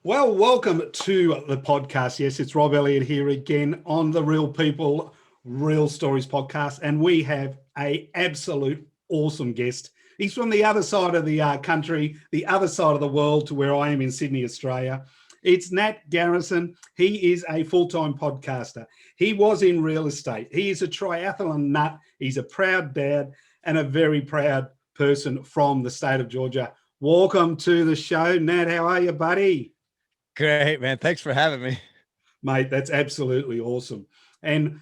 Well, welcome to the podcast. Yes, it's Rob Elliott here again on the Real People, Real Stories podcast. And we have a absolute awesome guest. He's from the other side of the country, the other side of the world to where I am in Sydney, Australia. It's Nat Garrison. He is a full-time podcaster. He was in real estate. He is a triathlon nut. He's a proud dad and a very proud person from the state of Georgia. Welcome to the show, Nat. How are you, buddy? Great, man. Thanks for having me. Mate, that's absolutely awesome. And,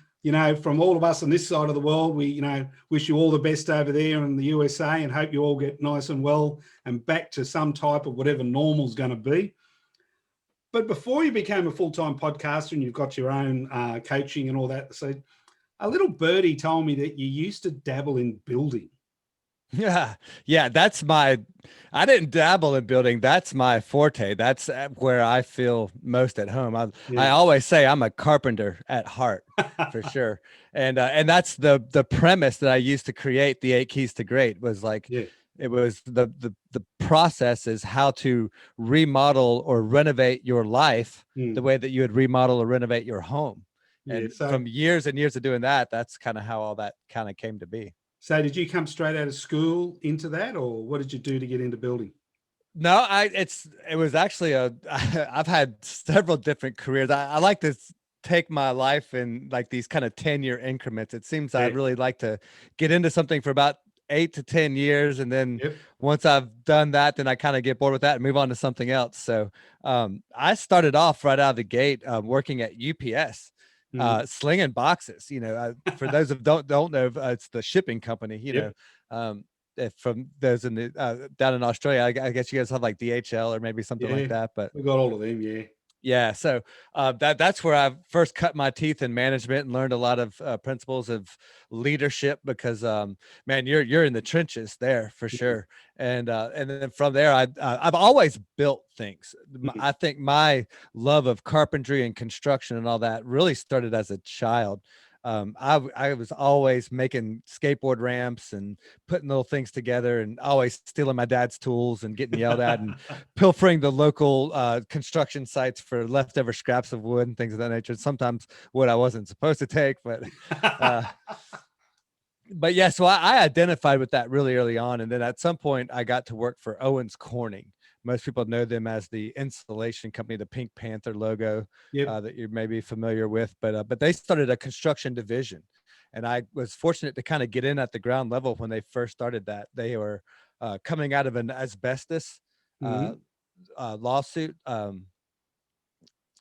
from all of us on this side of the world, we, wish you all the best over there in the USA and hope you all get nice and well and back to some type of whatever normal is going to be. But before you became a full-time podcaster and you've got your own coaching and all that, so a little birdie told me that you used to dabble in building. Yeah. Yeah. I didn't dabble in building. That's my forte. That's where I feel most at home. I always say I'm a carpenter at heart for sure. And that's the premise that I used to create the 8 Keys to Great was like, it was the process is how to remodel or renovate your life the way that you would remodel or renovate your home. And from years and years of doing that, that's kind of how all that kind of came to be. So did you come straight out of school into that, or what did you do to get into building? No, it was actually I've had several different careers. I like to take my life in like these kind of 10-year increments. It seems I really like to get into something for about 8 to 10 years. And then once I've done that, then I kind of get bored with that and move on to something else. So I started off right out of the gate working at UPS. Slinging boxes, for those who don't know, it's the shipping company, from those in the down in Australia. I guess you guys have like DHL or maybe something like that, but we got all of them. Yeah. So that's where I first cut my teeth in management and learned a lot of principles of leadership because, man, you're in the trenches there for sure. And then from there, I've always built things. I think my love of carpentry and construction and all that really started as a child. I was always making skateboard ramps and putting little things together and always stealing my dad's tools and getting yelled at and pilfering the local construction sites for leftover scraps of wood and things of that nature. Sometimes wood I wasn't supposed to take, but yeah, so I identified with that really early on. And then at some point I got to work for Owens Corning. Most people know them as the insulation company, the Pink Panther logo that you may be familiar with, but they started a construction division. And I was fortunate to kind of get in at the ground level when they first started that. They were coming out of an asbestos lawsuit,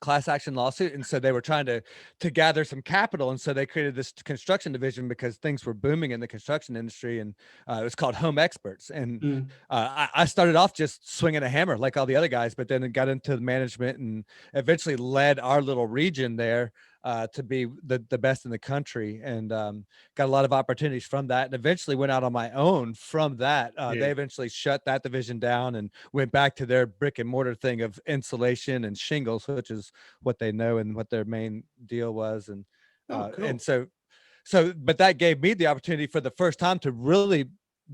class action lawsuit, and so they were trying to gather some capital, and so they created this construction division because things were booming in the construction industry, and it was called Home Experts. And I started off just swinging a hammer like all the other guys, but then it got into management and eventually led our little region there to be the best in the country, and got a lot of opportunities from that, and eventually went out on my own from that. They eventually shut that division down and went back to their brick and mortar thing of insulation and shingles, which is what they know and what their main deal was. And cool. And so but that gave me the opportunity for the first time to really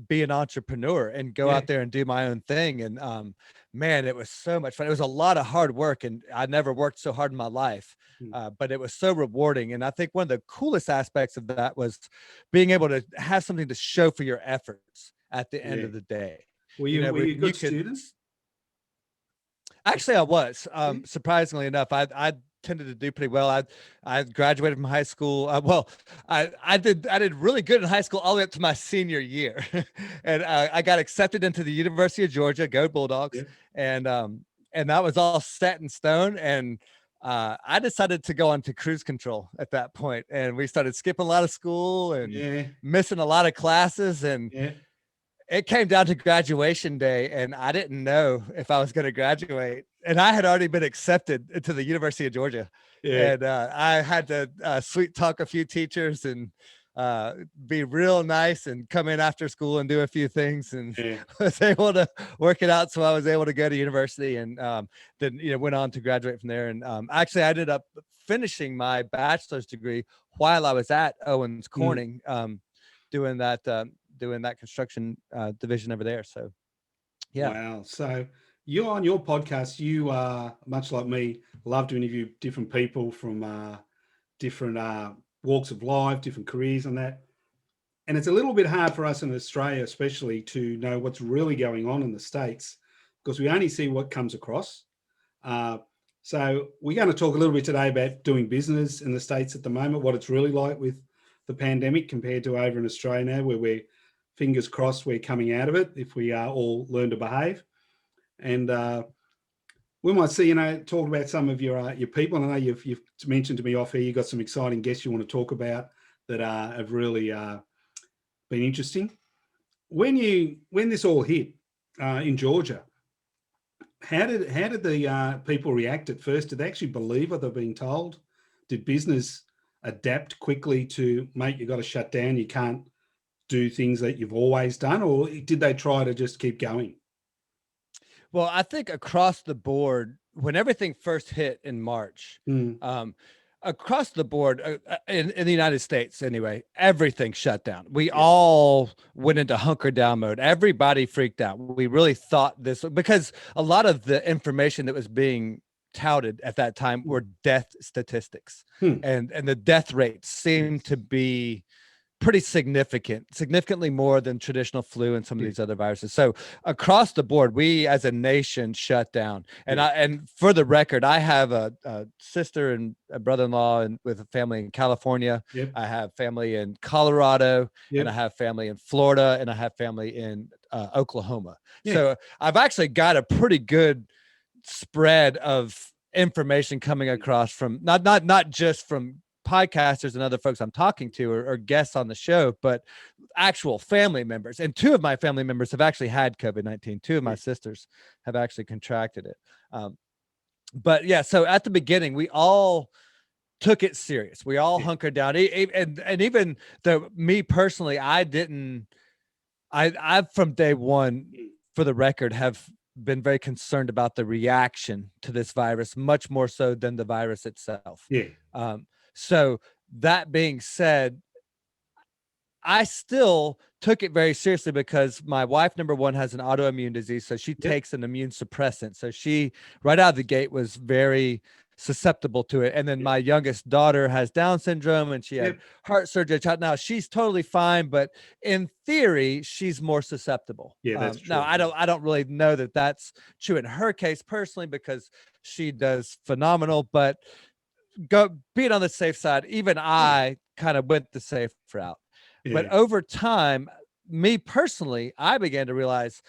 be an entrepreneur and go out there and do my own thing. And man, it was so much fun. It was a lot of hard work, and I never worked so hard in my life, but it was so rewarding. And I think one of the coolest aspects of that was being able to have something to show for your efforts at the end of the day. Were you a good student? Actually, I was. Surprisingly enough, I tended to do pretty well. I graduated from high school. I did really good in high school all the way up to my senior year, and I got accepted into the University of Georgia. Go Bulldogs! And that was all set in stone. And I decided to go on to cruise control at that point, and we started skipping a lot of school and missing a lot of classes. And it came down to graduation day, and I didn't know if I was going to graduate. And I had already been accepted into the University of Georgia. And I had to sweet talk a few teachers and be real nice and come in after school and do a few things, and was able to work it out. So I was able to go to university, and then went on to graduate from there. And actually I ended up finishing my bachelor's degree while I was at Owens Corning, doing that construction division over there. So wow. So you on your podcast, you are much like me, love to interview different people from different walks of life, different careers and that. And it's a little bit hard for us in Australia, especially, to know what's really going on in the States because we only see what comes across. Uh, so we're going to talk a little bit today about doing business in the States at the moment, what it's really like with the pandemic compared to over in Australia now, where we're, fingers crossed, we're coming out of it if we all learn to behave. And we might see, talk about some of your people. And I know you've mentioned to me off here, you've got some exciting guests you want to talk about that have really been interesting. When this all hit in Georgia, how did the people react at first? Did they actually believe what they're being told? Did business adapt quickly to, mate, you've got to shut down, you can't do things that you've always done? Or did they try to just keep going? Well, I think across the board, when everything first hit in March, across the board in the United States, anyway, everything shut down. We all went into hunker down mode. Everybody freaked out. We really thought this, because a lot of the information that was being touted at that time were death statistics, and the death rates seemed to be pretty significantly more than traditional flu and some of these other viruses. So across the board, we as a nation shut down. And for the record, I have a sister and a brother-in-law and with a family in California. I have family in Colorado, and I have family in Florida, and I have family in Oklahoma. So I've actually got a pretty good spread of information coming across from not just from podcasters and other folks I'm talking to or guests on the show, but actual family members. And two of my family members have actually had COVID-19. Two of my sisters have actually contracted it. But yeah, so at the beginning, we all took it serious. We all hunkered down. And even though me personally, I from day one, for the record, have been very concerned about the reaction to this virus, much more so than the virus itself. So that being said, I still took it very seriously because my wife, number one, has an autoimmune disease. So she takes an immune suppressant. So she, right out of the gate, was very susceptible to it. And then my youngest daughter has Down syndrome and she had heart surgery. Now she's totally fine, but in theory, she's more susceptible. That's true. Now I don't really know that that's true in her case personally, because she does phenomenal, but being on the safe side, even I kind of went the safe route. But over time, me personally, I began to realize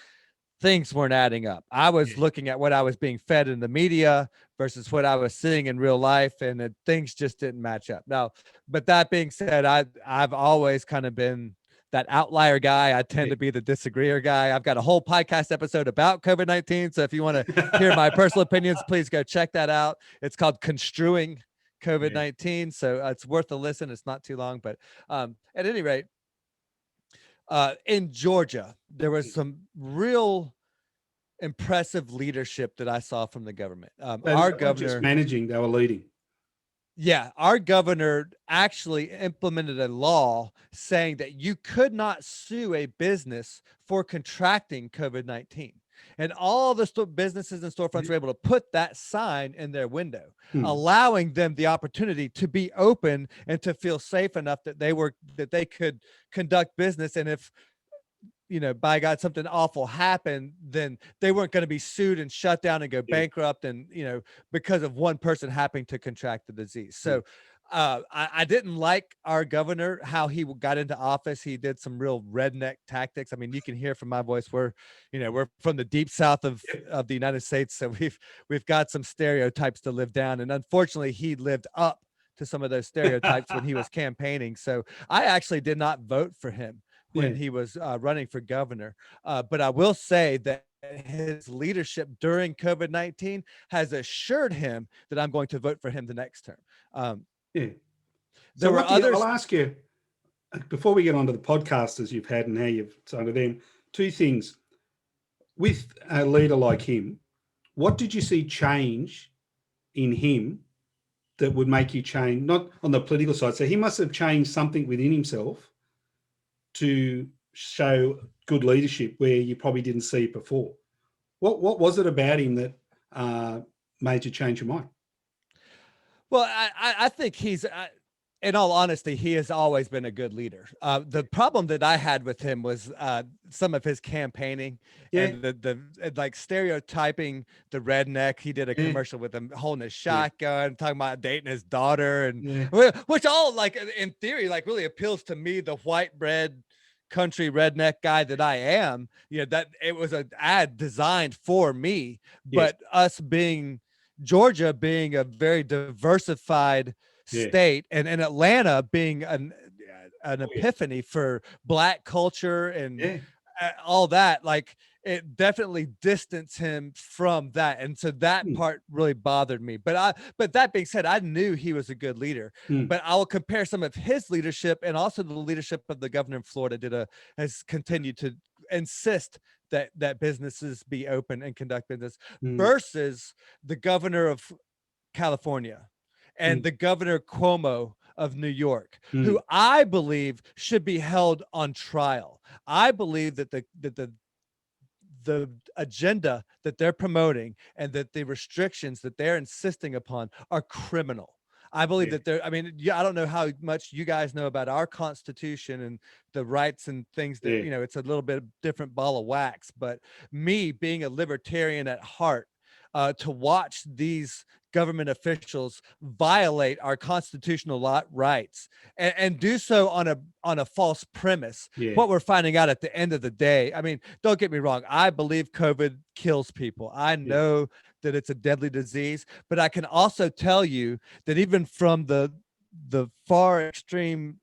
things weren't adding up. I was looking at what I was being fed in the media versus what I was seeing in real life, and things just didn't match up. Now, but that being said, I've always kind of been that outlier guy. I tend to be the disagreeer guy. I've got a whole podcast episode about COVID-19. So if you want to hear my personal opinions, please go check that out. It's called Construing COVID-19. So it's worth a listen. It's not too long, but at any rate, in Georgia, there was some real impressive leadership that I saw from the government. Our governor, just managing, they were leading. Yeah, our governor actually implemented a law saying that you could not sue a business for contracting COVID-19. And all the businesses and storefronts were able to put that sign in their window, allowing them the opportunity to be open and to feel safe enough that they could conduct business. And if, by God, something awful happened, then they weren't going to be sued and shut down and go bankrupt and, because of one person happening to contract the disease. So I didn't like our governor, how he got into office. He did some real redneck tactics. I mean, you can hear from my voice, we're from the deep South of the United States. So we've got some stereotypes to live down. And unfortunately, he lived up to some of those stereotypes when he was campaigning. So I actually did not vote for him when he was running for governor. But I will say that his leadership during COVID-19 has assured him that I'm going to vote for him the next term. There were others. I'll ask you, before we get onto the podcasters you've had and how you've started them, two things. With a leader like him, what did you see change in him that would make you change, not on the political side? So he must have changed something within himself to show good leadership where you probably didn't see it before. What was it about him that made you change your mind? Well, I think in all honesty, he has always been a good leader. The problem that I had with him was some of his campaigning Yeah, and like stereotyping the redneck. He did a yeah, commercial with him holding a yeah, shotgun, talking about dating his daughter, and yeah, which all like in theory like really appeals to me, the white bread country redneck guy that I am. You know, that it was an ad designed for me, yes, but us being Georgia being a very diversified yeah, state, and Atlanta being an oh, yeah, epiphany for Black culture and yeah, all that, like it definitely distanced him from that, and so that mm, part really bothered me. But that being said, I knew he was a good leader. mm, But I will compare some of his leadership and also the leadership of the governor in Florida has continued to insist that businesses be open and conduct business mm, versus the governor of California and mm, the governor Cuomo of New York, who mm, I believe should be held on trial. I believe that the agenda that they're promoting and that the restrictions that they're insisting upon are criminal. I believe yeah, that I mean, yeah, I don't know how much you guys know about our Constitution and the rights and things that, yeah, you know, it's a little bit different ball of wax. But me being a libertarian at heart, to watch these government officials violate our constitutional rights and do so on a false premise. yeah, What we're finding out at the end of the day, I mean, don't get me wrong, I believe COVID kills people. I yeah, know that it's a deadly disease, but I can also tell you that even from the far extreme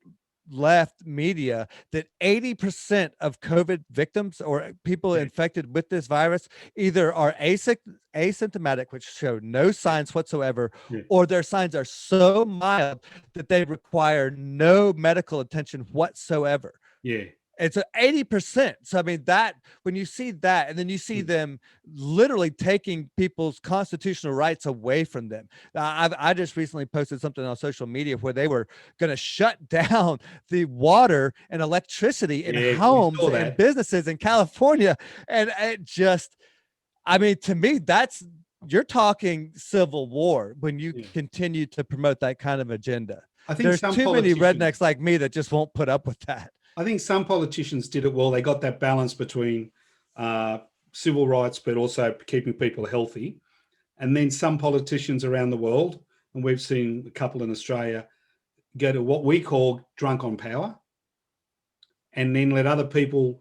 left media, that 80% of COVID victims or people yeah, infected with this virus either are asymptomatic, which show no yeah, signs whatsoever, yeah, or their signs are so mild that they require no medical attention whatsoever. yeah, It's a 80%. So I mean that when you see that, and then you see mm, them literally taking people's constitutional rights away from them. I just recently posted something on social media where they were going to shut down the water and electricity in yeah. We homes saw and that. businesses in California, and it just, I mean, to me, that's, you're talking civil war when you Yeah. continue to promote that kind of agenda. I think There's some too many politicians, rednecks like me that just won't put up with that. I think some politicians did it well. They got that balance between uh, civil rights, but also keeping people healthy. And then some politicians around the world, and we've seen a couple in Australia, go to what we call drunk on power, and then let other people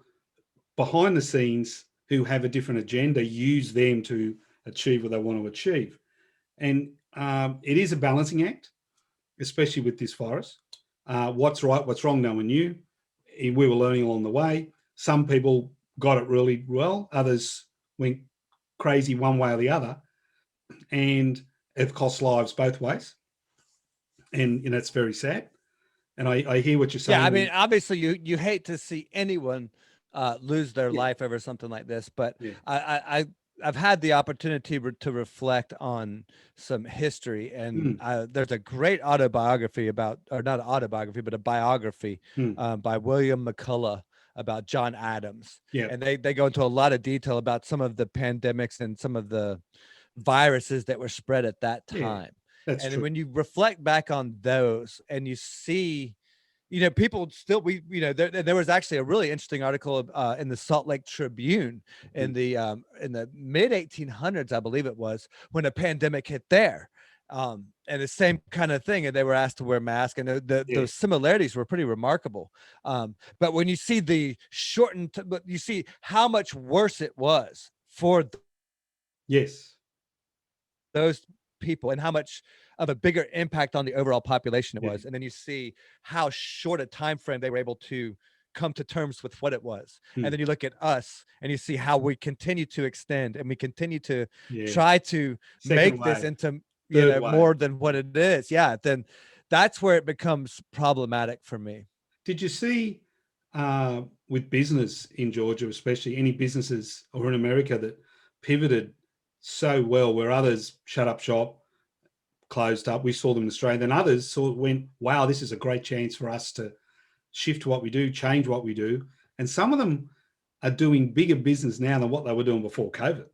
behind the scenes who have a different agenda use them to achieve what they want to achieve. And it is a balancing act, especially with this virus. What's right, what's wrong, no one knew. We were learning along the way. Some people got it really well, others went crazy one way or the other, and it cost lives both ways. And it's very sad. And I hear what you're Yeah, I saying. mean, obviously, you hate to see anyone lose their Yeah, life over something like this, but yeah, I've had the opportunity to reflect on some history, and mm, there's a great autobiography about, or not an autobiography, but a biography mm, by William McCullough about John Adams, yeah, and they go into a lot of detail about some of the pandemics and some of the viruses that were spread at that yeah. time. That's And then true. when you reflect back on those and you see, you know, people still, there was actually a really interesting article in the Salt Lake Tribune Mm, in the mid 1800s, I believe it was, when a pandemic hit there. And the same kind of thing, and they were asked to wear masks, and yeah. the similarities were pretty remarkable. But when you see the shortened, but you see how much worse it was for Yes. those people and how much of a bigger impact on the overall population it Yeah. was, and then you see how short a time frame they were able to come to terms with what it was, and Mm, then you look at us and you see how we continue to extend and we continue to yeah. try to Second make this wave, into, you third know, wave. more than what it is. Yeah, then that's where it becomes problematic for me. Did you see with business in Georgia, especially any businesses or in America that pivoted so well, where others shut up shop, closed up? We saw them in Australia. Then others went, wow, this is a great chance for us to shift what we do, change what we do. And some of them are doing bigger business now than what they were doing before COVID.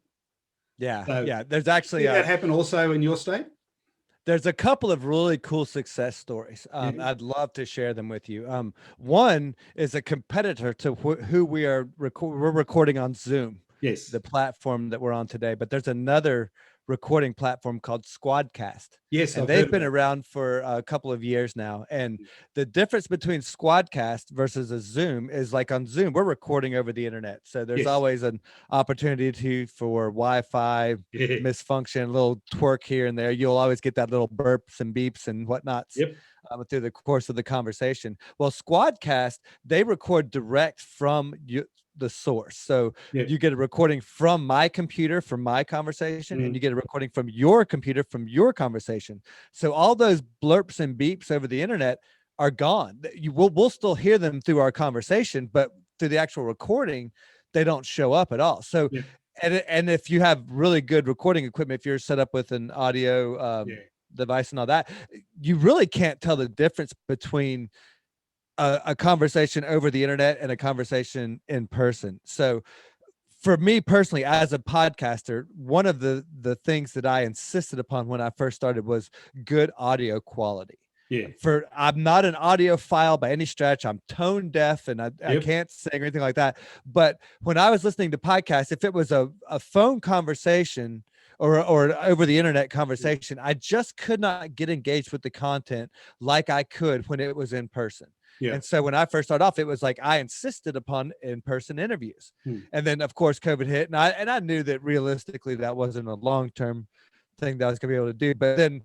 Yeah. So Yeah. There's did you actually see that happen also in your state? there's a couple of really cool success stories. Yeah. I'd love to share them with you. One is a competitor to who we are we're recording on Zoom, Yes. the platform that we're on today. But there's another recording platform called Squadcast, Yes, and I've heard they've been about that. around for a couple of years now. And the difference between Squadcast versus a Zoom is like on Zoom, we're recording over the internet, so there's Yes. always an opportunity for Wi-Fi Yeah. misfunction, a little twerk here and there. You'll always get that little burps and beeps and whatnots Yep. through the course of the conversation. Well, Squadcast, they record direct from you, the source. So Yep. you get a recording from my computer from my conversation, and you get a recording from your computer from your conversation. So all those blurps and beeps over the internet are gone. We'll still hear them through our conversation, but through the actual recording, they don't show up at all. So Yep. and if you have really good recording equipment, if you're set up with an audio Yeah. device and all that, you really can't tell the difference between a conversation over the internet and a conversation in person. So for me personally, as a podcaster, one of the things that I insisted upon when I first started was good audio quality. Yeah. I'm not an audiophile by any stretch. I'm tone deaf and I Yep. can't sing or anything like that. But when I was listening to podcasts, if it was a phone conversation or over the internet conversation, I just could not get engaged with the content like I could when it was in person. Yeah. And so when I first started off, it was like I insisted upon in-person interviews. And then of course COVID hit, and I knew that realistically that wasn't a long-term thing that I was gonna be able to do. But then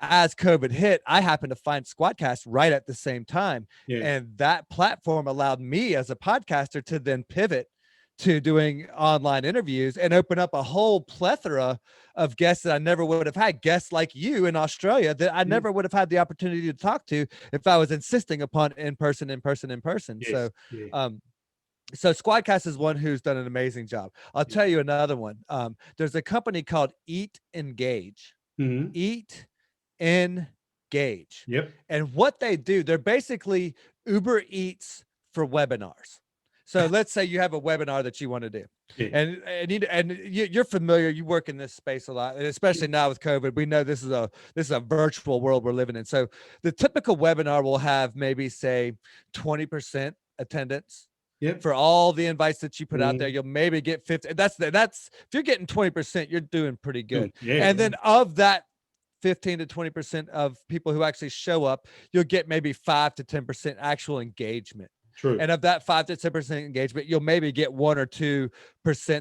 as COVID hit, I happened to find Squadcast right at the same time. Yeah. And that platform allowed me as a podcaster to then pivot to doing online interviews and open up a whole plethora of guests that I never would have had, guests like you in Australia that I never would have had the opportunity to talk to if I was insisting upon in person. Yes. So, Yeah. so Squadcast is one who's done an amazing job. I'll tell you another one. There's a company called Eat Engage. Eat Engage. Yep. And what they do, they're basically Uber Eats for webinars. So let's say you have a webinar that you want to do, Yeah. and you're familiar. You work in this space a lot, and especially now with COVID, we know this is a virtual world we're living in. So the typical webinar will have maybe say 20% attendance. Yep. For all the invites that you put out there, you'll maybe get 50. That's if you're getting 20%, you're doing pretty good. Yeah. And then of that 15 to 20% of people who actually show up, you'll get maybe 5 to 10% actual engagement. True. And of that 5 to 10% engagement, you'll maybe get 1 or 2%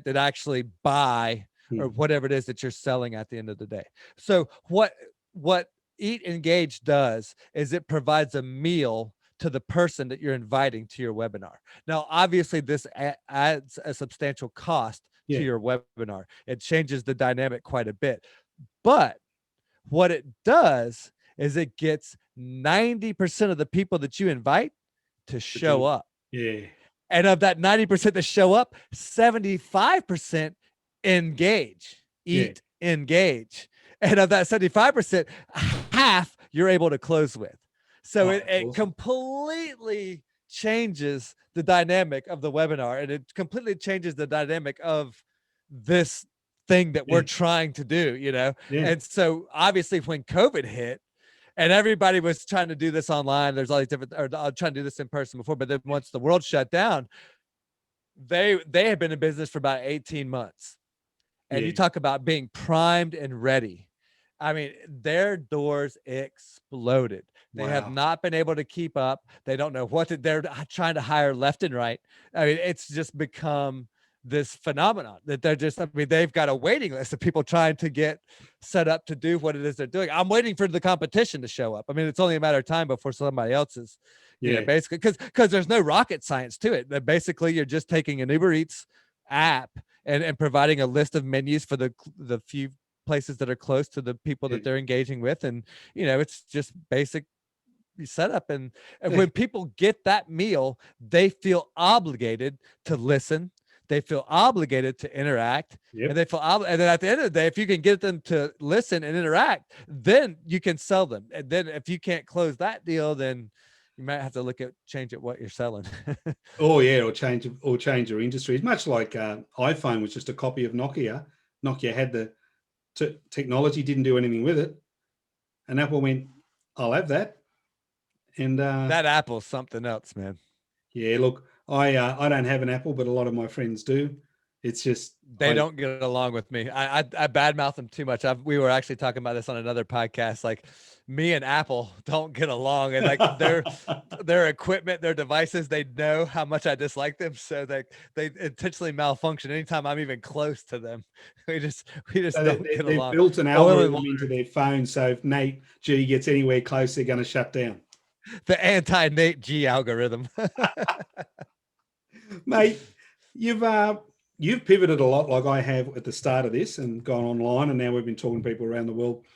that actually buy or whatever it is that you're selling at the end of the day. So what Eat Engage does is it provides a meal to the person that you're inviting to your webinar. Now, obviously, this adds a substantial cost to your webinar. It changes the dynamic quite a bit. But what it does is it gets 90% of the people that you invite to show up. Yeah. And of that 90% that show up, 75% engage, engage. And of that 75%, half you're able to close with. So it completely changes the dynamic of the webinar, and it completely changes the dynamic of this thing that we're trying to do, And so obviously when COVID hit and everybody was trying to do this online, there's all these different, or trying to do this in person before, but then once the world shut down, they had been in business for about 18 months. And you talk about being primed and ready. I mean, their doors exploded. They have not been able to keep up. They don't know they're trying to hire left and right. I mean, it's just become this phenomenon that they've got a waiting list of people trying to get set up to do what it is they're doing. I'm waiting for the competition to show up. I mean, it's only a matter of time before somebody else is, basically, because there's no rocket science to it. That basically you're just taking an Uber Eats app and providing a list of menus for the few places that are close to the people that they're engaging with. And, it's just basic setup. And when people get that meal, they feel obligated to listen. They feel obligated to interact, and they feel and then at the end of the day, if you can get them to listen and interact, then you can sell them. And then if you can't close that deal, then you might have to change at what you're selling. Or change your industry. It's much like iPhone was just a copy of Nokia. Nokia had the technology, didn't do anything with it. And Apple went, I'll have that. And that Apple's something else, man. yeah, look, I don't have an Apple, but a lot of my friends do. It's just They don't get along with me. I badmouth them too much. We were actually talking about this on another podcast. Like, me and Apple don't get along, and like their equipment, their devices, they know how much I dislike them, so they intentionally malfunction anytime I'm even close to them. We just so don't get they've along. built an algorithm into their phone, so if Nate G gets anywhere close, they're going to shut down. The anti-Nate G algorithm. Mate, you've pivoted a lot like I have at the start of this and gone online, and now we've been talking to people around the world.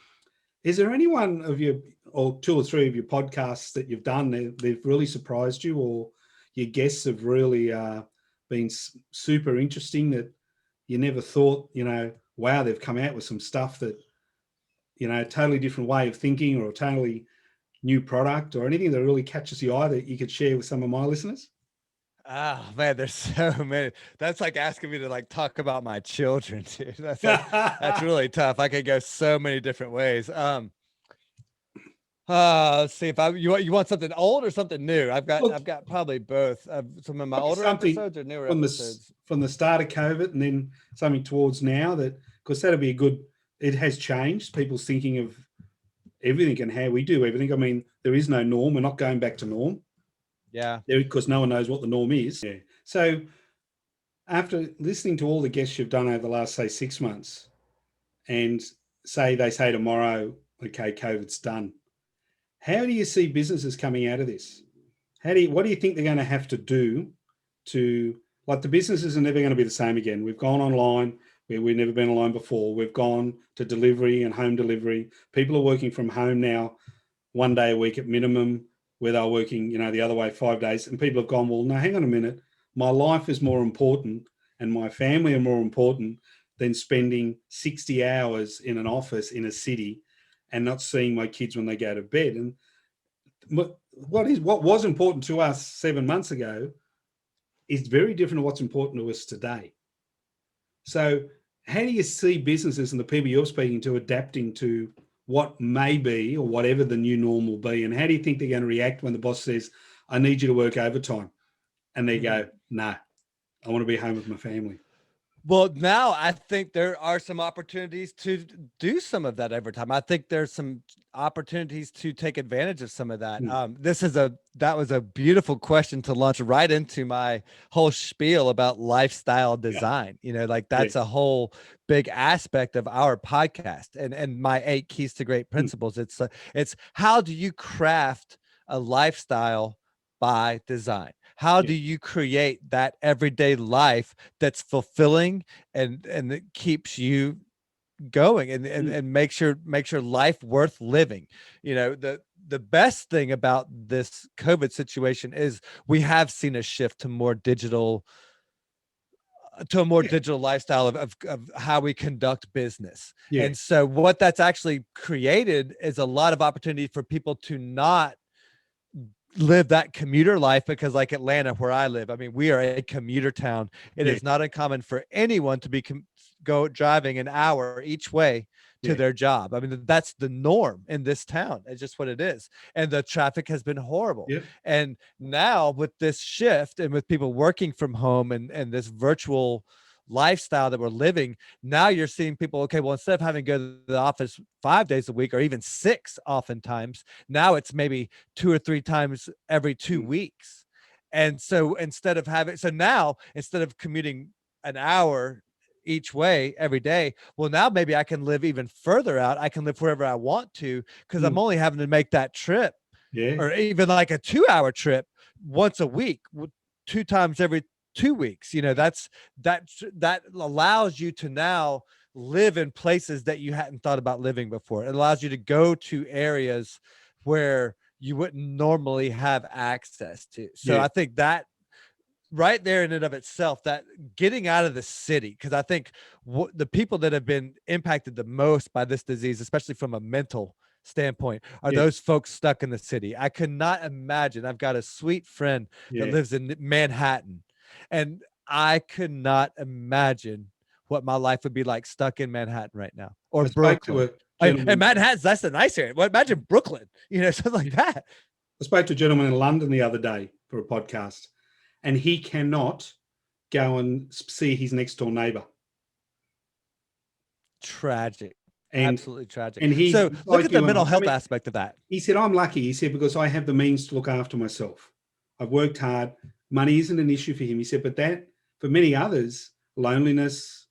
Is there any one of your, or two or three of your podcasts that you've done they've really surprised you, or your guests have really been super interesting that you never thought, wow, they've come out with some stuff that, totally different way of thinking or a totally new product or anything that really catches the eye that you could share with some of my listeners? Oh man, there's so many. That's like asking me to like talk about my children, dude. That's really tough. I could go so many different ways. Let's see if you want something old or something new. I've got probably both. Some of my older episodes or newer episodes from the start of COVID, and then something towards now, that because that'll be a good. It has changed people's thinking of everything and how we do everything. I mean, there is no norm. We're not going back to norm. Yeah. Because no one knows what the norm is. Yeah. So after listening to all the guests you've done over the last, say, 6 months, and they say tomorrow, okay, COVID's done. How do you see businesses coming out of this? What do you think they're going to have to do to, like, the businesses are never going to be the same again. We've gone online where we've never been online before. We've gone to delivery and home delivery. People are working from home now 1 day a week at minimum, where they're working, the other way 5 days. And people have gone, well, no, hang on a minute. My life is more important and my family are more important than spending 60 hours in an office in a city and not seeing my kids when they go to bed. And what was important to us 7 months ago is very different to what's important to us today. So how do you see businesses and the people you're speaking to adapting to what may be or whatever the new norm will be? And how do you think they're going to react when the boss says, I need you to work overtime? And they go, no, I want to be home with my family. Well, now I think there are some opportunities to do some of that overtime. I think there's some opportunities to take advantage of some of that. That was a beautiful question to launch right into my whole spiel about lifestyle design. That's a whole big aspect of our podcast and my 8 keys to great principles. It's how do you craft a lifestyle by design? How do you create that everyday life that's fulfilling and that keeps you going and makes your life worth living? The best thing about this COVID situation is we have seen a shift to a more digital lifestyle of how we conduct business. Yeah. And so what that's actually created is a lot of opportunity for people to not live that commuter life, because like Atlanta, where I live, I mean, we are a commuter town. It is not uncommon for anyone to be go driving an hour each way to their job. I mean, that's the norm in this town. It's just what it is. And the traffic has been horrible. Yeah. And now with this shift and with people working from home and this virtual lifestyle that we're living, now you're seeing people, okay, well, instead of having to go to the office 5 days a week or even 6 oftentimes, now it's maybe 2 or 3 times every 2 weeks. And so instead of commuting an hour each way every day, well, now maybe I can live even further out. I can live wherever I want to, because I'm only having to make that trip, or even like a 2-hour trip once a week, 2 times every 2 weeks. That allows you to now live in places that you hadn't thought about living before. It allows you to go to areas where you wouldn't normally have access to. So I think that right there in and of itself, that getting out of the city, because I think the people that have been impacted the most by this disease, especially from a mental standpoint, are those folks stuck in the city. I could not imagine. I've got a sweet friend that lives in Manhattan, and I could not imagine what my life would be like stuck in Manhattan right now, or I spoke to Brooklyn. a And gentleman. Manhattan's, that's the nice area. Well, imagine Brooklyn, something like that. I spoke to a gentleman in London the other day for a podcast, and he cannot go and see his next door neighbor. Tragic. And Absolutely tragic. and he's So look like at the you and mental I health mean, aspect of that. he said, I'm lucky. He said, because I have the means to look after myself. I've worked hard. Money isn't an issue for him. He said, but that for many others, loneliness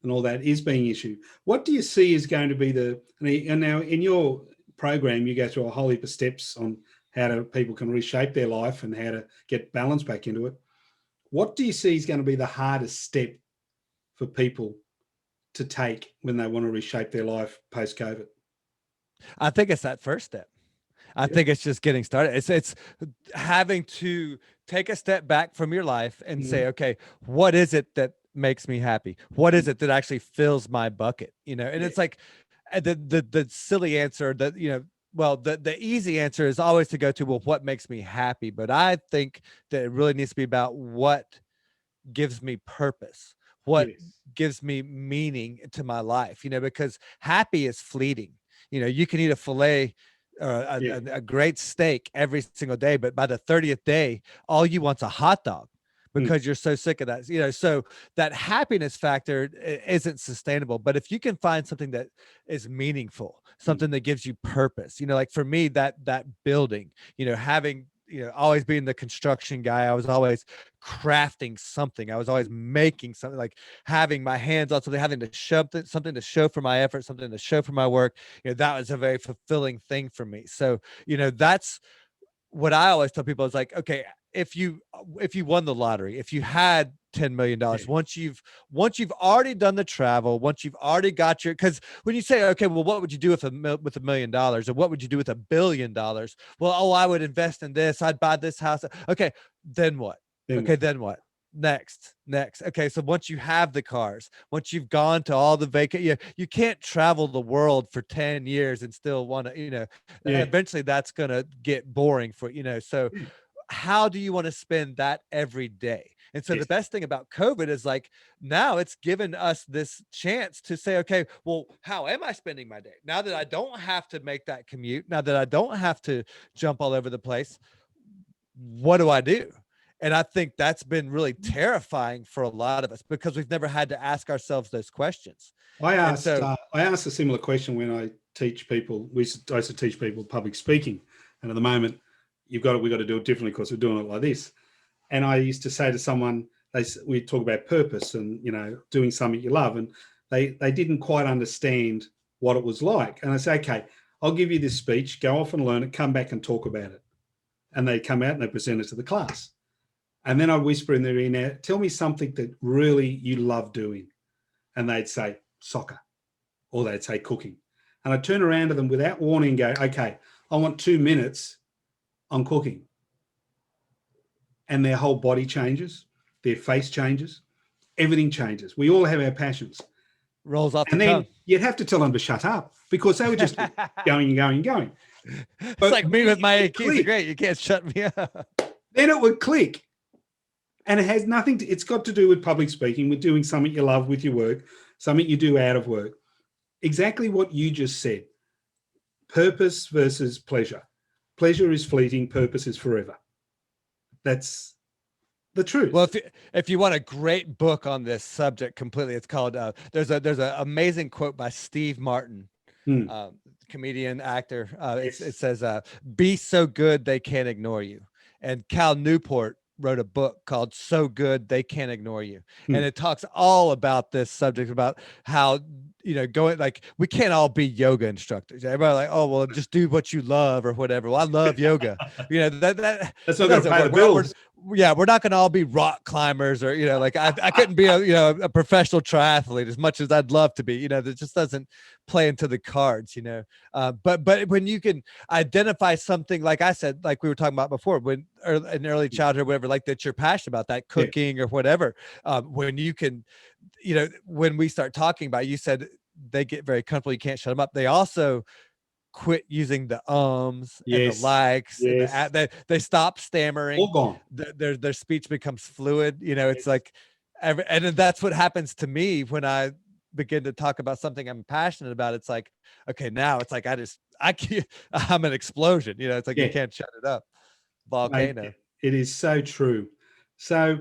and all that is being an issue. What do you see is going to be and now in your program, you go through a whole heap of steps on how people can reshape their life and how to get balance back into it. What do you see is going to be the hardest step for people to take when they want to reshape their life post-COVID? I think it's that first step. I think it's just getting started. It's having to take a step back from your life and say, okay, what is it that makes me happy? What is it that actually fills my bucket? And it's like the silly answer that, well, the easy answer is always to go to, well, what makes me happy? But I think that it really needs to be about what gives me purpose, what gives me meaning to my life, because happy is fleeting. You can eat a filet or a great steak every single day, but by the 30th day, all you want's a hot dog because you're so sick of that. So that happiness factor isn't sustainable. But if you can find something that is meaningful, something that gives you purpose, like for me, that building, having, always being the construction guy, I was always crafting something. I was always making something, like having my hands on something, having to shove something to show for my effort, something to show for my work. That was a very fulfilling thing for me. So, that's what I always tell people is like, okay, if you won the lottery, if you had $10 million, once you've already done the travel, once you've already got because when you say, okay, well, what would you do with $1 million, or what would you do with $1 billion? Well, I would invest in this. I'd buy this house. Okay, then what? Then what? Next. Okay, so once you have the cars, once you've gone to all the you can't travel the world for 10 years and still want to, eventually that's going to get boring for, so how do you want to spend that every day? And so the best thing about COVID is like, now it's given us this chance to say, okay, well, how am I spending my day? Now that I don't have to make that commute, now that I don't have to jump all over the place, what do I do? And I think that's been really terrifying for a lot of us because we've never had to ask ourselves those questions. I asked a similar question when I teach people. I used to teach people public speaking, and at the moment, we've got to do it differently because we're doing it like this. And I used to say to someone, we talk about purpose and doing something you love, and they didn't quite understand what it was like. And I say, okay, I'll give you this speech, go off and learn it, come back and talk about it. And they come out and they present it to the class. And then I whisper in their ear, now, tell me something that really you love doing. And they'd say soccer, or they'd say cooking. And I turn around to them without warning and go, okay, I want 2 minutes on cooking. And their whole body changes, their face changes, everything changes. We all have our passions. Rolls off and the then tongue. You'd have to tell them to shut up because they were just going and going and going. It's like me with my keys are great. You can't shut me up. Then it would click. And it has nothing to, it's got to do with public speaking, with doing something you love with your work, something you do out of work. Exactly what you just said. Purpose versus pleasure. Pleasure is fleeting, purpose is forever. That's the truth. Well, if you want a great book on this subject completely, it's called, there's an amazing quote by Steve Martin, comedian, actor. It says, be so good they can't ignore you. And Cal Newport wrote a book called So Good They Can't Ignore You. And it talks all about this subject, about how, going, like, we can't all be yoga instructors. Everybody like, oh, well, just do what you love or whatever. Well, I love yoga. That's not going to pay the bills. We're not going to all be rock climbers or, like I couldn't be a professional triathlete as much as I'd love to be, that just doesn't play into the cards, but when you can identify something, like I said, like we were talking about before, when in early childhood, whatever, like that you're passionate about, that cooking or whatever, when you can, when we start talking about, you said they get very comfortable, you can't shut them up. They also quit using the and the likes and they stop stammering. All gone. Their speech becomes fluid. It's like, and then that's what happens to me when I begin to talk about something I'm passionate about. It's like, okay, now it's like I can't, I'm an explosion. You know, it's like you Yeah, can't shut it up. mate, Volcano. it is so true. So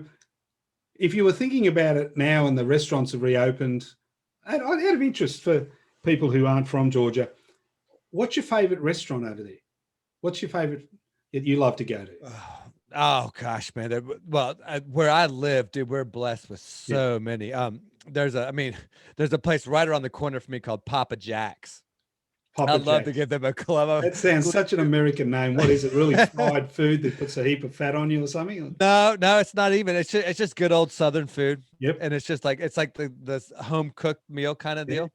if you were thinking about it now and the restaurants have reopened, and out of interest for people who aren't from Georgia, what's your favorite restaurant over there? What's your favorite that you love to go to? Oh gosh, man. Well, where I live, dude, we're blessed with Yeah, so many. I mean, there's a place right around the corner for me called Papa Jack's. Papa I'd love to Jack's. give them a club. That sounds such an American name. What is it? Really fried food that puts a heap of fat on you or something? No, it's not even. It's just good old Southern food, Yep. and it's like the home cooked meal kind of Yeah. deal.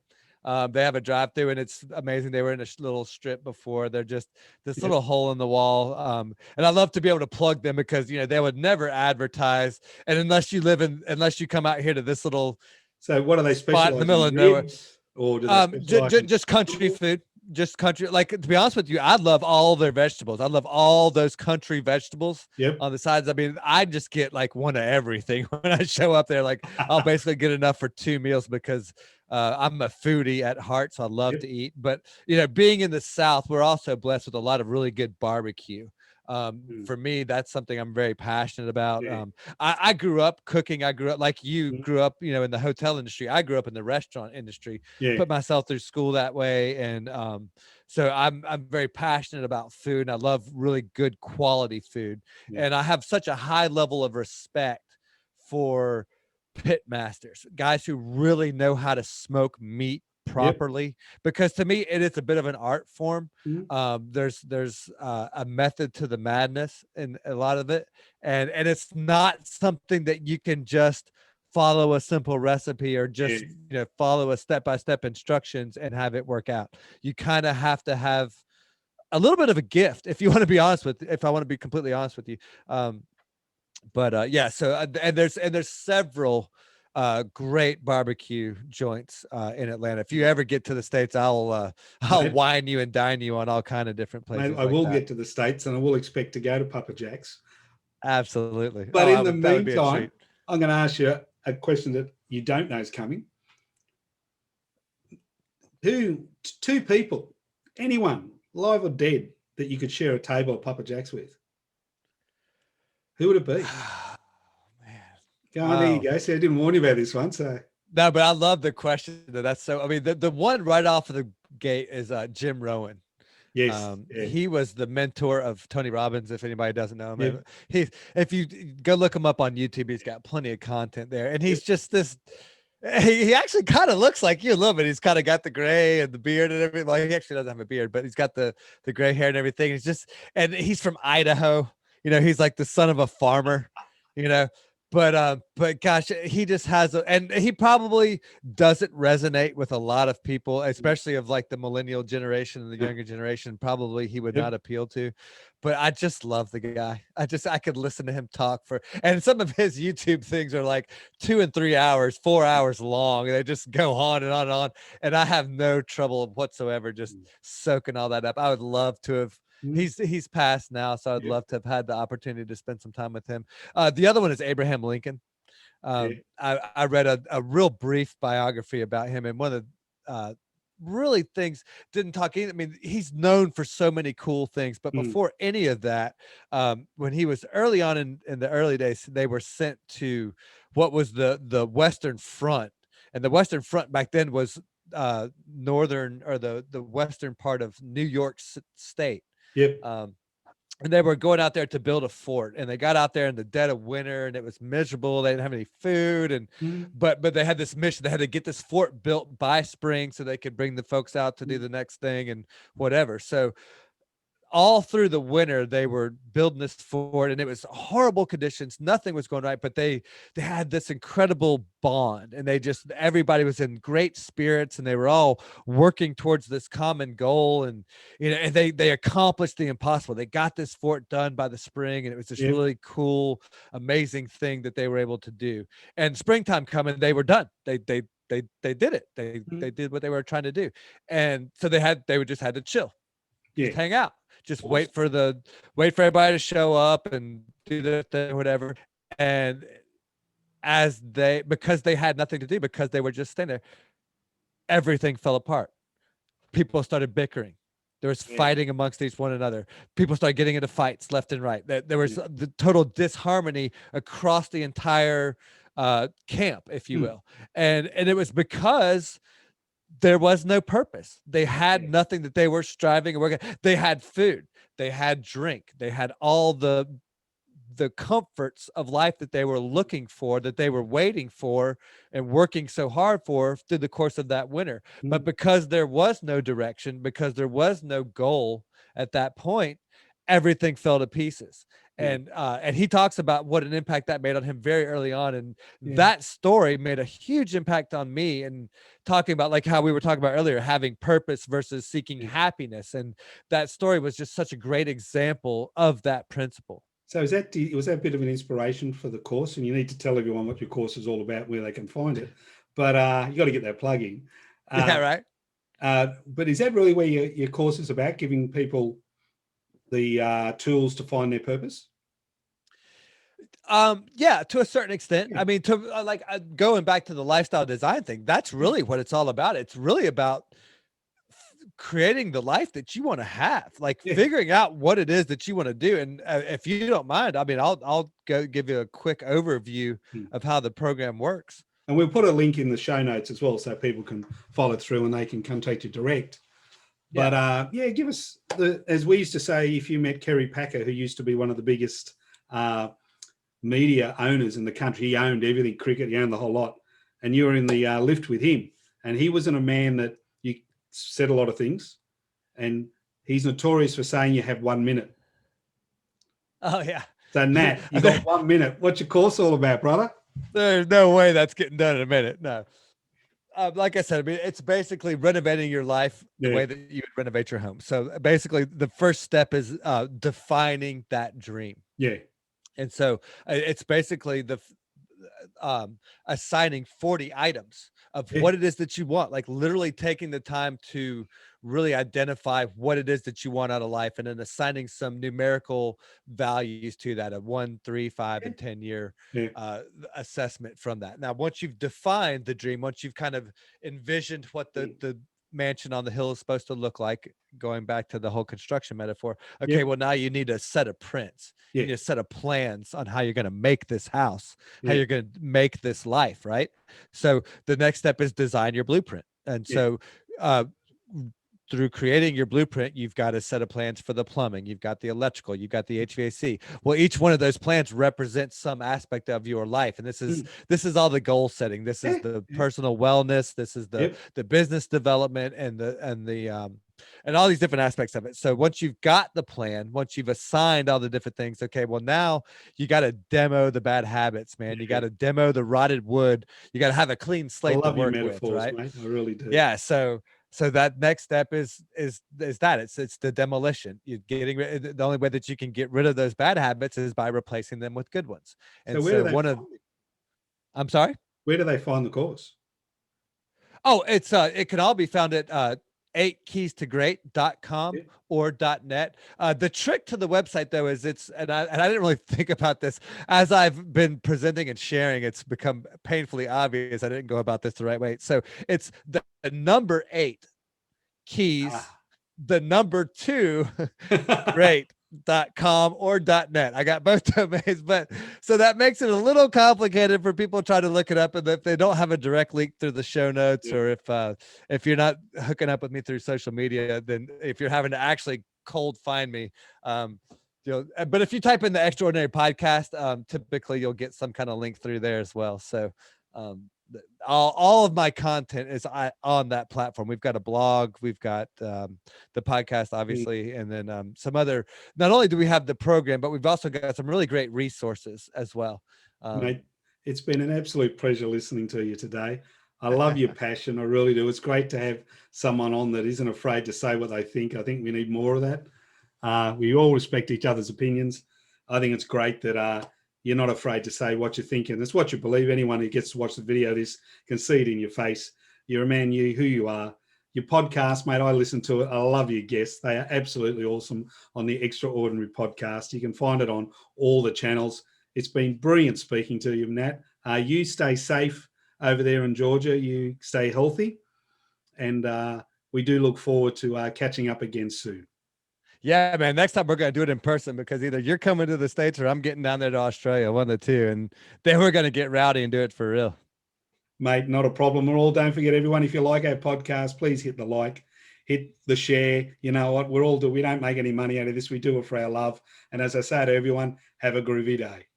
They have a drive through, and it's amazing. They were in a little strip before. They're just this Yep. little hole in the wall. And I love to be able to plug them because they would never advertise, and unless you come out here to this little So what do they spot in the specialize middle in? of nowhere. Ribs, or do they specialize in Just country vegetables? food. Just country. Like, to be honest with you, I love all their vegetables. I love all those country vegetables Yep. on the sides. I mean, I just get like one of everything when I show up there. Like, I'll basically get enough for 2 meals because I'm a foodie at heart, so I love Yep. to eat. But being in the South, we're also blessed with a lot of really good barbecue. For me, that's something I'm very passionate about. Yeah. I grew up cooking. I grew up like you Mm. grew up, in the hotel industry. I grew up in the restaurant industry, Yeah. put myself through school that way. And so I'm very passionate about food, and I love really good quality food. Yeah. And I have such a high level of respect for pit masters, guys who really know how to smoke meat Yep. properly, because to me it is a bit of an art form. Mm. There's a method to the madness in a lot of it, and it's not something that you can just follow a simple recipe or Yeah. just follow a step-by-step instructions and have it work out. You kind of have to have a little bit of a gift, if you want to be honest with if I want to be completely honest with you. But yeah, so and there's several great barbecue joints in Atlanta. If you ever get to the States, I'll Mate, wine you and dine you on all kind of different mate, places I like will that. get to the States and I will expect to go to Papa Jack's. Absolutely. But Oh, in the that would be a meantime, treat. I'm going to ask you a question that you don't know is coming. Two people, anyone, live or dead, that you could share a table at Papa Jack's with? Who would it be? Man. Go on, there you Oh. go. See, I didn't warn you about this one. So, No, but I love the question. That's so. I mean, the one right off of the gate is Jim Rowan. yes. Yeah. He was the mentor of Tony Robbins. If anybody doesn't know him, Yep. if you go look him up on YouTube, he's got plenty of content there, and he's just this. He actually kind of looks like you a little bit. He's kind of got the gray and the beard and everything. Well, he actually doesn't have a beard, but he's got the gray hair and everything. And he's from Idaho. He's like the son of a farmer. You know, but gosh, he just and he probably doesn't resonate with a lot of people, especially of like the millennial generation and the younger generation. Probably he would Yep. not appeal to, but I just love the guy. I could listen to him talk and some of his YouTube things are like 2 and 3 hours, 4 hours long. They just go on and on and on. And I have no trouble whatsoever just soaking all that up. I would love to have. Mm. He's passed now, so I'd Yep. love to have had the opportunity to spend some time with him. The other one is Abraham Lincoln. Yeah. I read a real brief biography about him, and one of the really things didn't talk. I mean, he's known for so many cool things, but Mm. before any of that, when he was early on in the early days, they were sent to what was the Western Front, and the Western Front back then was northern or the western part of New York State. Yep. And they were going out there to build a fort, and they got out there in the dead of winter, and it was miserable. They didn't have any food, and Mm. but they had this mission. They had to get this fort built by spring so they could bring the folks out to do the next thing and whatever. So all through the winter they were building this fort, and it was horrible conditions. Nothing was going right, but they had this incredible bond, and everybody was in great spirits, and they were all working towards this common goal. And and they accomplished the impossible. They got this fort done by the spring, and it was this Yep. really cool, amazing thing that they were able to do. And springtime coming, they were done. They did it. They did what they were trying to do. And so they would just had to chill, Yeah. just hang out, just Awesome. wait for everybody to show up and do their thing or whatever. And because they had nothing to do, because they were just standing there, everything fell apart. People started bickering. There was fighting amongst each one another. People started getting into fights left and right. There was the total disharmony across the entire camp, if you will. And it was because there was no purpose. They had nothing that they were striving and working. They had food, they had drink, they had all the comforts of life that they were looking for, that they were waiting for and working so hard for through the course of that winter. But because there was no direction, because there was no goal at that point, everything fell to pieces. And he talks about what an impact that made on him very early on. And that story made a huge impact on me, and talking about, like how we were talking about earlier, having purpose versus seeking happiness. And that story was just such a great example of that principle. So was that a bit of an inspiration for the course? And you need to tell everyone what your course is all about, where they can find it. But you got to get that plug in. Yeah, right. But is that really where your course is about, giving people the tools to find their purpose? Yeah, to a certain extent. I mean, going back to the lifestyle design thing, that's really what it's all about. It's really about creating the life that you want to have, like figuring out what it is that you want to do. And if you don't mind, I mean, I'll go give you a quick overview of how the program works. And we'll put a link in the show notes as well, so people can follow through and they can contact you direct. But give us as we used to say, if you met Kerry Packer, who used to be one of the biggest media owners in the country, he owned everything cricket, he owned the whole lot, and you were in the lift with him, and he wasn't a man that you said a lot of things, and he's notorious for saying you have 1 minute. Oh yeah. So Nat, you got 1 minute. What's your course all about, brother? There's no way that's getting done in a minute. No. Like I said, I mean, it's basically renovating your life the way that you would renovate your home. So basically the first step is defining that dream. Yeah. And so it's basically assigning 40 items of what it is that you want, like literally taking the time to really identify what it is that you want out of life, and then assigning some numerical values to that, a 1, 3, 5, and 10 year assessment from that. Now, once you've defined the dream, once you've kind of envisioned what the mansion on the hill is supposed to look like, going back to the whole construction metaphor, okay, well, now you need a set of prints, you need a set of plans on how you're going to make this house, how you're going to make this life, right? So the next step is design your blueprint. And so through creating your blueprint, you've got a set of plans for the plumbing, you've got the electrical, you've got the HVAC. Well, each one of those plans represents some aspect of your life. And this is all the goal setting. This is the personal wellness. This is the business development and all these different aspects of it. So once you've got the plan, once you've assigned all the different things, okay, well, now you got to demo the bad habits, man. You got to demo the rotted wood. You got to have a clean slate to work with, right? Mate. I really do. Yeah. So that next step is that it's the demolition. You're getting the only way that you can get rid of those bad habits is by replacing them with good ones. And I'm sorry, where do they find the course? Oh, it's it can all be found at 8keysto great.com or .net. The trick to the website, though, is and I didn't really think about this as I've been presenting and sharing. It's become painfully obvious I didn't go about this the right way. So it's the number 8 keys, the number 2 great.com or .net. I got both domains, but so that makes it a little complicated for people trying to look it up, and if they don't have a direct link through the show notes, or if you're not hooking up with me through social media, then if you're having to actually cold find me, but if you type in the Extraordinary Podcast, typically you'll get some kind of link through there as well. So all of my content is on that platform. We've got a blog, we've got the podcast, obviously, and then some other. Not only do we have the program, but we've also got some really great resources as well. Mate, it's been an absolute pleasure listening to you today. I love your passion. I really do. It's great to have someone on that isn't afraid to say what they think. I think we need more of that. We all respect each other's opinions. I think it's great that you're not afraid to say what you think, and it's what you believe. Anyone who gets to watch the video this can see it in your face. You're a man, who you are. Your podcast, mate, I listen to it. I love your guests. They are absolutely awesome on the Extraordinary Podcast. You can find it on all the channels. It's been brilliant speaking to you, Nat. You stay safe over there in Georgia. You stay healthy. And we do look forward to catching up again soon. Yeah, man. Next time we're gonna do it in person because either you're coming to the States or I'm getting down there to Australia, one of the two, and then we're gonna get rowdy and do it for real. Mate, not a problem at all. Don't forget, everyone, if you like our podcast, please hit the like, hit the share. You know what? We don't make any money out of this. We do it for our love. And as I say to everyone, have a groovy day.